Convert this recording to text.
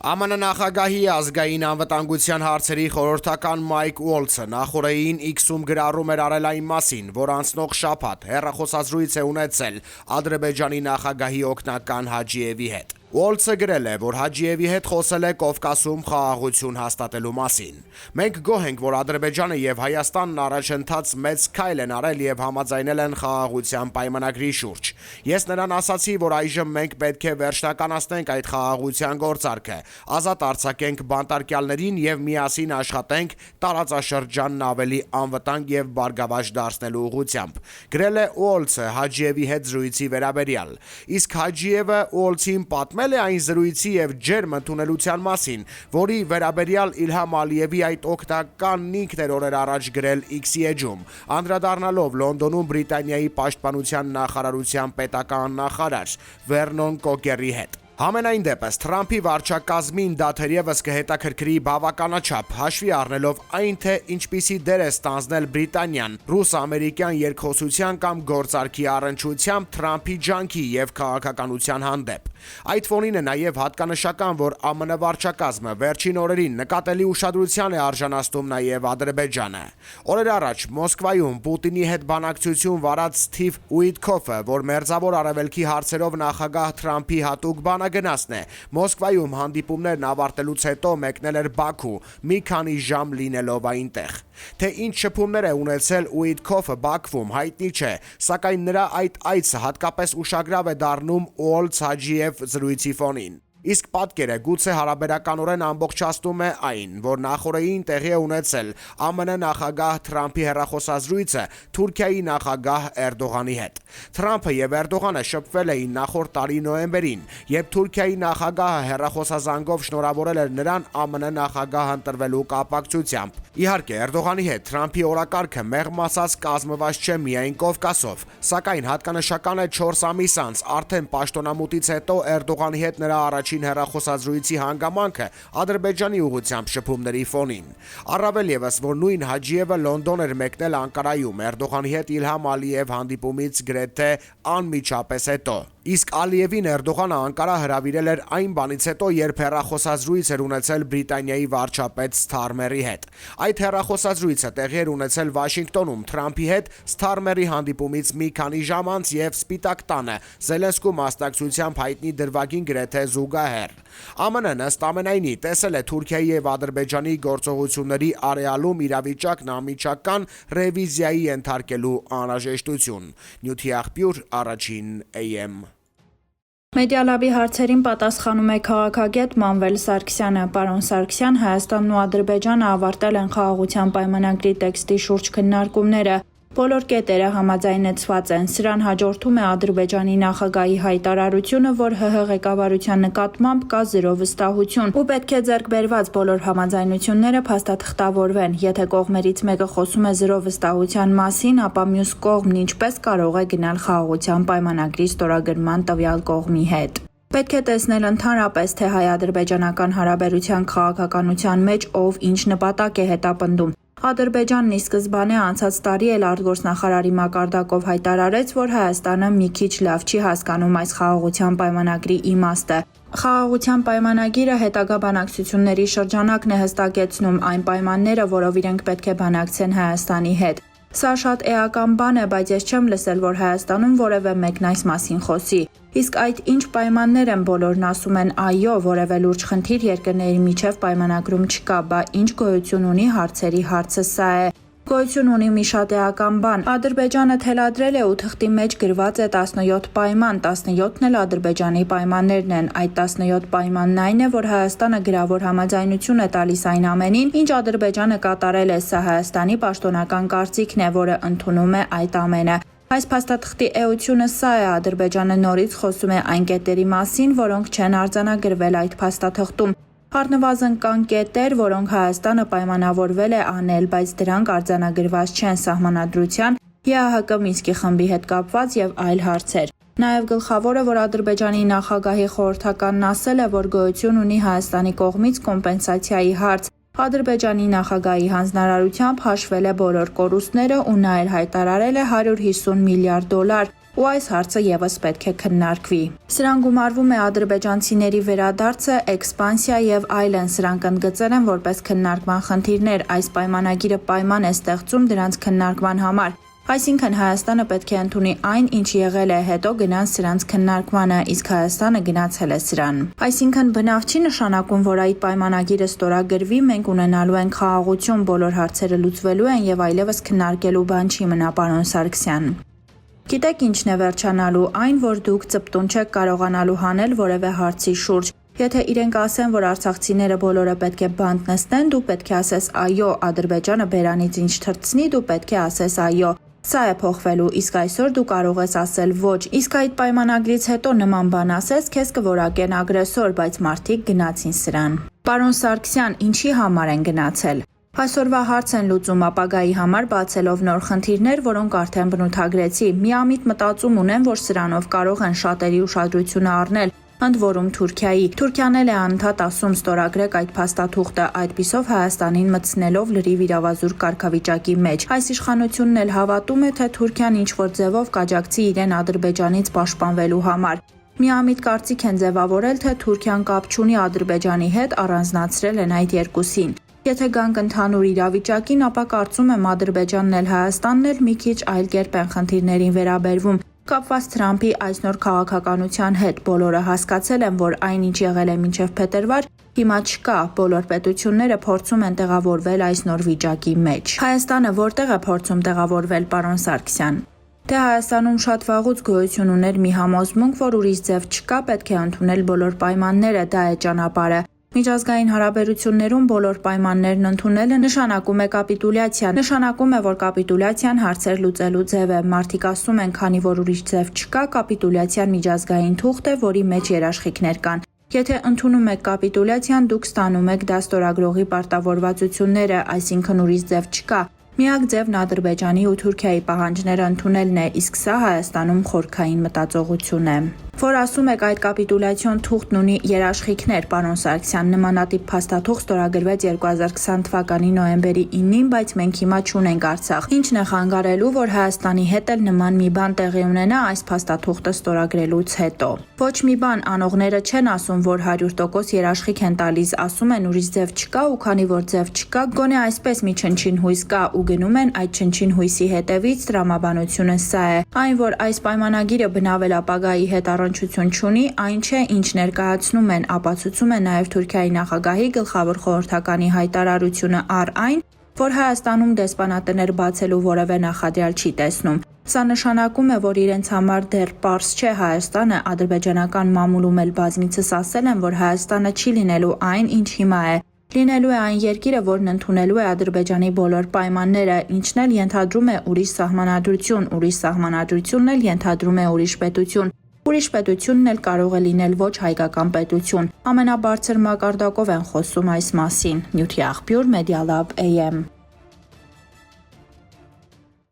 ԱՄՆ նախագահի ազգային անվտանգության հարցերի խորհրդական Մայք Ուոլցը նախօրեին X-ում գրառում էր արել այն մասին, որ անցնող շաբաթ հեռախոսազրույց է ունեցել Ադրբեջանի նախագահի օգնական Հաջիևի հետ։ Ուոլցը գրել է, որ Հաջիևի հետ խոսել է Կովկասում խաղաղություն հաստատելու մասին։ Մենք գոհ ենք, որ Ադրբեջանը եւ Հայաստանն առաջընթաց մեծ քայլ են արել եւ համաձայնել են խաղաղության պայմանագրի շուրջ։ Ես նրան ասացի, որ այժմ մենք պետք է վերջնականացնենք այդ խաղաղության գործարքը, ազատ արձակենք բանտարկյալներին եւ միասին աշխատենք տարածաշրջանն ավելի անվտանգ եւ բարգավաճ դարձնելու ուղղությամբ։ Գրել է Ուոլցը Հաջիևի հետ զրույցի վերաբերյալ։ Իսկ Հաջիևը Ուոլցին պատմել է այն զրույցի եւ ջերմ ընդունելության մասին, որի վերաբերյալ Իլհամ Ալիևի այդ օգնականն ինքն էր օրեր առաջ գրել X-ի էջում, անդրադառնալով Լոնդոնում Բրիտանիայի պաշտպանության նախարարության պետական նախարար Վերնոն Կոկերի հետ։ Համենայն դեպս Թրամփի վարչակազմին դա թերևս կհետաքրքրի բավականաչափ, հաշվի առնելով այն, թե ինչպիսի դեր է ստանձնել Բրիտանիան ռուս-ամերիկյան երկխոսության կամ գործարքի առնչությամբ Թրամփի ջանքի եւ քաղաքականության հանդեպ։ Այդ ֆոնին է նաեւ հատկանշական, որ ԱՄՆ վարչակազմը վերջին օրերին նկատելի ուշադրության է արժանացնում նաեւ Ադրբեջանը։ Օրեր առաջ Մոսկվայում Պուտինի հետ բանակցություն վարած Սթիվ Ուիտքոֆը, որ Մերձավոր Արևելքի հարցերով նախագահ Թրամփի հատուկ բանագնացն է, Մոսկվայում հանդիպումներն ավարտելուց հետո մեկնել էր Բաքու, մի քանի ժամ լինելով այնտեղ։ Թե ինչ շփումներ է ունեցել Ուիտքոֆը Բաքվում, հայտնի չէ, սակայն նրա այդ այցը հատկապես ուշագրավ է դառնում Ուոլց-Հաջիև զրույցի ֆոնին։ Իսկ պատկերը գուցե հարաբերականորեն ամբողջացնում է այն, որ նախօրեին տեղի է ունեցել ԱՄՆ նախագահ Թրամփի հեռախոսազրույցը Թուրքիայի նախագահ Էրդողանի հետ։ Թրամփը եւ Էրդողանը շփվել էին նախորդ տարի նոյեմբերին, երբ Թուրքիայի նախագահը հեռախոսազանգով շնորհավորել էր նրան ԱՄՆ նախագահ ընտրվելու կապակցությամբ։ Իհարկե, Էրդողանի հետ Թրամփի օրակարգը մեղմ ասած կազմված չէ միայն Կովկասով, սակայն հատկանշական է 4 ամիս անց արդեն պաշտոնամուտից հետո Էրդողանի հետ նրա առաջին հեռախոսազրույցի հանգամանքը Ադրբեջանի ուղղությամբ շփումների ֆոնին։ Առավել ևս, որ նույն Հաջիևը Լոնդոն էր մեկնել Անկարայում Էրդողանի հետ Իլհամ Ալիև հանդիպումից գրեթե անմիջապես հետո։ Իսկ Ալիևին Էրդողանը Անկարա հրավիրել էր այն բանից հետո, երբ հեռախոսազրույց էր ունեցել Բրիտանիայի վարչապետ Սթարմերի հետ։ Այդ հեռախոսազրույցը տեղի էր ունեցել Վաշինգտոնում Թրամփի հետ Սթարմերի հանդիպումից մի քանի ժամ անց եւ Սպիտակ տանը Զելենսկու մասնակցությամբ հայտնի դրվագին գրեթե զուգահեռ։ ԱՄՆ-ն ըստ ամենայնի տեսել է Թուրքիայի եւ Ադրբեջանի գործողությունների արեալում իրավիճակն անմիջական ռևիզիայի ենթարկելու անհրաժեշտություն։ Նյութի աղբյուր Առաջին AM։ Մեդիալաբի հարցերին պատասխանում է քաղաքագետ Մանվել Սարգսյանը։ Պարոն Սարգսյան, Հայաստանն ու Ադրբեջանը ավարտել են խաղաղության պայմանագրի տեքստի շուրջ քննարկումները։ Բոլոր կետերը համաձայնեցված են։ Սրան հաջորդում է Ադրբեջանի նախագահի հայտարարությունը, որ ՀՀ ղեկավարության նկատմամբ կա զրո վստահություն ու պետք է ձեռք բերված բոլոր համաձայնությունները փաստաթղթավորվեն։ Եթե կողմերից մեկը խոսում է զրո վստահության մասին, ապա մյուս կողմն ինչպես կարող է գնալ խաղաղության պայմանագրի ստորագրման տվյալ կողմի հետ։ Պետք է տեսնել ընդհանրապես, թե հայ-ադրբեջանական հարաբերության քաղաքականության մեջ ով ինչ նպատակ է հետապնդում։ Ադրբեջանն ի սկզբանե անցած տարի էլ արտգործնախարարի մակարդակով հայտարարեց, որ Հայաստանը մի քիչ լավ չի հասկանում այս խաղաղության պայմանագրի իմաստը։ Խաղաղության պայմանագիրը հետագա բանակցությունների շրջանակն է հստակեցնում այն պայմանները, որով իրենք պետք է բանակցեն Հայաստանի հետ։ Սա շատ էական բան է, բայց ես չեմ լսել, որ Հայաստանում որևէ մեկն այս մասին խոսի։ Իսկ այդ ինչ պայմաններ են, բոլորն ասում են այո, որևէ լուրջ խնդիր երկրների միջև պայմանագրում չկա, բա ինչ գոյություն ունի հարցերի հարցը սա է։ Գոյություն ունի մի շատ էական բան։ Ադրբեջանը թելադրել է ու թղթի մեջ գրված է 17 պայման, 17-ն էլ Ադրբեջանի պայմաններն են։ Այդ 17 պայմանն այն է, որ Հայաստանը գրավոր համաձայնություն է տալիս այն ամենին, ինչ Ադրբեջանը կատարել է, սա Հայաստանի պաշտոնական կարծիքն է, որը ընդունում է այդ ամենը։ Այս փաստաթղթի էությունը սա է, Ադրբեջանը նորից խոսում է այն կետերի մասին, որոնք չեն արձանագրվել այդ փաստաթղթում։ Առնվազն կան կետեր, որոնք Հայաստանը պայմանավորվել է անել, բայց դրանք արձանագրված չեն սահմանադրության, ԵԱՀԿ Մինսկի խմբի հետ կապված եւ այլ հարցեր։ Նաեւ գլխավորը, որ Ադրբեջանի նախագահի խորհրդականն ասել է, որ գոյություն ունի Հայաստանի կողմից կոմպենսացիայի հարց։ Ադրբեջանի նախագահի հանձնարարությամբ հաշվել է բոլոր կորուստները ու նա էլ հայտարարել է $150 միլիարդ։ ու այս հարցը եւս պետք է քննարկվի։ Սրան գումարվում է ադրբեջանցիների վերադարձը, էքսպանսիա եւ այլն։ Սրանք ընդգծել են որպես քննարկման խնդիրներ։ Այս պայմանագիրը պայման է ստեղծում դրանց քննարկման համար։ Այսինքն Հայաստանը պետք է ընդունի այն, ինչ եղել է, հետո գնան սրանց քննարկմանը, իսկ Հայաստանը գնացել է սրան։ Այսինքն բնավ չի նշանակում, որ այդ պայմանագիրը ստորագրվի, մենք ունենալու ենք խաղաղություն, բոլոր հարցերը լուծվելու են եւ այլևս քննարկելու բան չի մնա, պարոն Սարգսյան։ Գիտեք ինչն է վերջանալու, այն, որ դուք ծպտուն չեք կարողանալու հանել որևէ հարցի շուրջ։ Եթե իրենք ասեն, որ արցախցիները բոլորը պետք է բանտ նստեն, դու պետք է ասես այո, Ադրբեջանը բերանից ինչ թռցնի, դու պետք է ասես այո։ Սա է փոխվելու, իսկ այսօր դու կարող ես ասել ոչ, իսկ այդ պայմանագրից հետո նման բան ասես, քեզ կորակեն ագրեսոր, բայց մարդիկ գնացին սրան։ Պարոն Սարգսյան, ինչի համար են գնացել։ Այսօրվա հարց են լուծում ապագայի համար բացելով նոր խնդիրներ, որոնք արդեն բնութագրեցի։ Միամիտ մտածում ունեմ, որ սրանով կարող են շատերի ուշադրությունը առնել, ընդ որում Թուրքիայի։ Թուրքիան էլ է անընդհատ ասում ստորագրեք այդ փաստաթուղթը, այդպիսով Հայաստանին մտցնելով լրիվ իրավազուրկ կարգավիճակի մեջ։ Այս իշխանությունն էլ հավատում է, թե Թուրքիան ինչ-որ ձևով կաջակցի իրեն Ադրբեջանից պաշտպանվելու համար։ Միամիտ կարծիք են ձևավորել, թե Թուրքիան կապ չունի Ադրբեջանի հետ, առանձնացրել են այդ երկուսին։ Եթե գանք ընդհանուր իրավիճակին, ապա կարծում եմ Ադրբեջանն էլ Հայաստանն էլ մի քիչ այլ կերպ են խնդիրներին վերաբերվում։ Կապված Թրամփի այս նոր քաղաքականության հետ բոլորը հասկացել են, որ այն ինչ եղել է մինչև փետրվար, հիմա չկա, բոլոր պետությունները փորձում են տեղավորվել այս նոր վիճակի մեջ։ Հայաստանը որտեղ է փորձում տեղավորվել, պարոն Սարգսյան։ Թե Հայաստանում շատ վաղուց գոյություն ուներ մի համոզմունք, որ ուրիշ ձև չկա, պետք է ընդունել բոլոր պայմանները, դա է ճանապարհը։ Միջազգային հարաբերություններում բոլոր պայմաններն ընդունելը նշանակում է կապիտուլյացիա, նշանակում է, որ կապիտուլյացիան հարցեր լուծելու ձև է։ Մարդիկ ասում են, քանի որ ուրիշ ձև չկա, կապիտուլյացիան միջազգային թուղթ է, որի մեջ երաշխիքներ կան։ Եթե ընդունում եք կապիտուլյացիան, դուք ստանում եք դա ստորագրողի պարտավորվածությունները, այսինքն ուրիշ ձև չկա։ Միակ ձևն Ադրբեջանի ու Թուրքիայի պահանջները ընդունելն է, իսկ սա Հայաստանում խորքային մտածողություն է։ Որ ասում եք այդ կապիտուլյացիոն թուղթն ունի երաշխիքներ, պարոն Սարգսյան, նմանատիպ փաստաթուղթ ստորագրվեց 2020 թվականի նոյեմբերի 9-ին, բայց մենք հիմա չունենք Արցախ։ Ինչն է խանգարելու, որ Հայաստանի հետ էլ նման մի բան տեղի ունենա այս փաստաթուղթը ստորագրելուց հետո։ Ոչ մի բան անողները չեն ասում, որ 100% երաշխիք են տալիս, ասում են ուրիշ ձև չկա ու քանի որ ձև չկա, գոնե այսպես մի չնչին հույս կա ու գնում են այդ չնչին հույսի հետևից, տրամաբանությունը սա է։ Այն, որ այս պայմանագիրը բնավել ապագայի հետ առնչություն չունի, այն չէ, ինչ ներկայացնում են, ապացուցում է նաև Թուրքիայի նախագահի գլխավոր խորհրդականի հայտարարությունը առ այն, որ Հայաստանում դեսպանատներ բացելու որևէ նախադրյալ չի տեսնում։ Սա նշանակում է, որ իրենց համար դեռ պարզ չէ Հայաստանը, ադրբեջանական մամուլում էլ բազմիցս ասել են, որ Հայաստանը չի լինելու այն, ինչ հիմա է։ Լինելու է այն երկիրը, որն ընդունելու է Ադրբեջանի բոլոր պայմանները, ինչն էլ ենթադրում է ուրիշ սահմանադրություն, ուրիշ սահմանադրությունն էլ ենթադրում է ուրիշ պետություն։ Ուրիշ պետությունն էլ կարող է լինել ոչ հայկական պետություն։ Ամենաբարձր մակարդակով են խոսում այս մասին։ Նյութի աղբյուր Media Lab AM։